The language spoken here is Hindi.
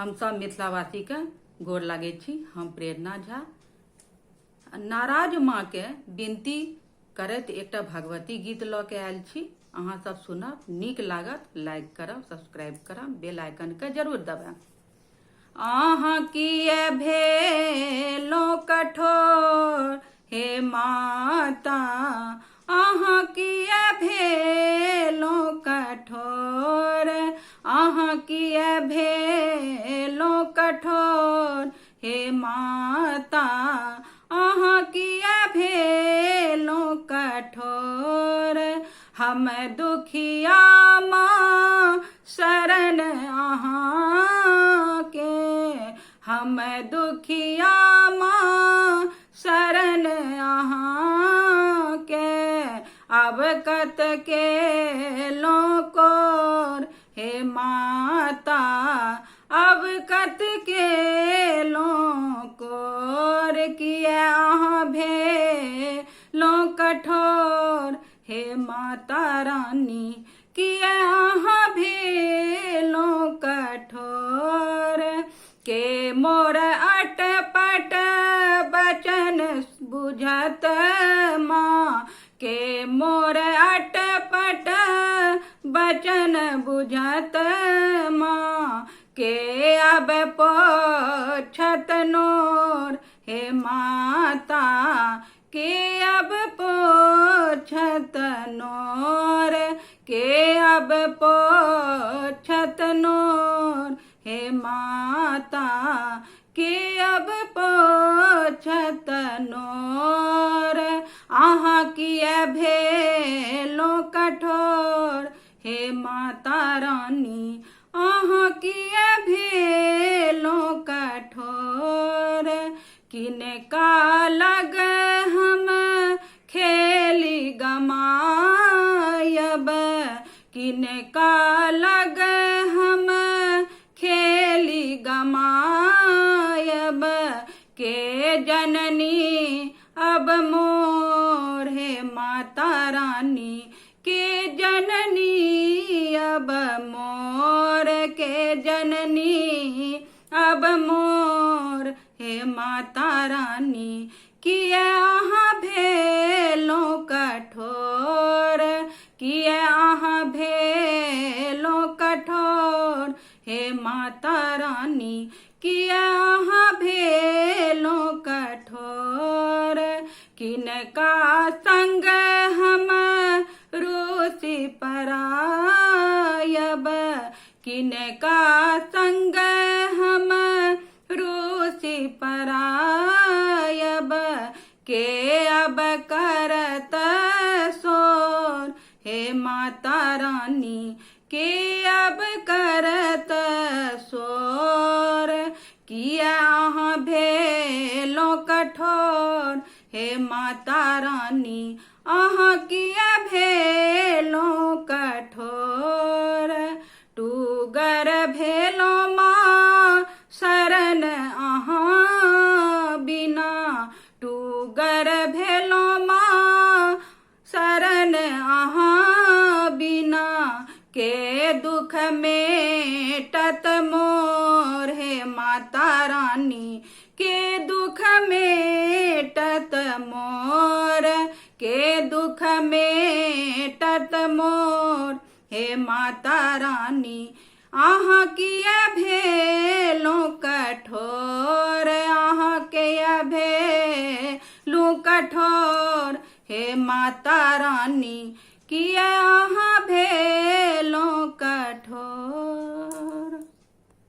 हम सब मिथिलावासी के गोर लागै छी। हम प्रेरणा झा नाराज माँ के विनती करैत एकटा भगवती गीत लऽ के आयल छी। अहाँ सब सुनब, नीक लागत, लाइक करब, सब्सक्राइब करब, बेल आइकन के जरूर दबाएब। अहाँ किए भेलो कठोर हे माता, अहाँ किए भेलो कठोर, अहाँ किए भेलो कठोर हे माता, अहाँ किए भेलो कठोर। हम दुखिया माँ शरण अहाँ के, हम दुखिया माँ शरण अहाँ के, अब कत के लोकोर हे माता, अब कत के लोकोर। किए अहाँ भेलो कठोर हे माता रानी, किए अहाँ भेलो कठोर। के मोर अटपट बचन बुझत माँ, के मोर अटपट बचन बुझत माँ, के अब पोछत नोर हे माता, के अब पोछत नोर, के अब पोछत नोर हे माता, के अब पोछत नोर। अहाँ किए भेलो कठोर हे माता रानी, अहाँ किए भेलो कठोर। किनका लग हम खेली गमायब, किनका लग हम खेली गमायब, के जननी अब मोर हे माता रानी, के जननी अब मोर, के जननी अब मोर हे माता रानी। किए अहाँ भेलो कठोर, किए अहाँ भेलो कठोर हे माता रानी, किए अहाँ भेलो कठोर। किनका संग हम रूसी परायब, किनका संग हम रूसी परायब, के अब करत सोर हे माता रानी, के अब करत सोर। किए अहाँ भेलो कठोर हे माता रानी, अहाँ किए भेलो कठोर। टूगर भेलो माँ शरण अहाँ बिना, टूगर भेलो माँ शरण अहाँ बिना, के दुख मेटत मोर हे माता रानी, के दुख मेटत मोर, के दुख मेटत मोर हे माता रानी। अहाँ किए भेलो कठोर, अहाँ किए भेलो कठोर हे माता रानी, किए अहाँ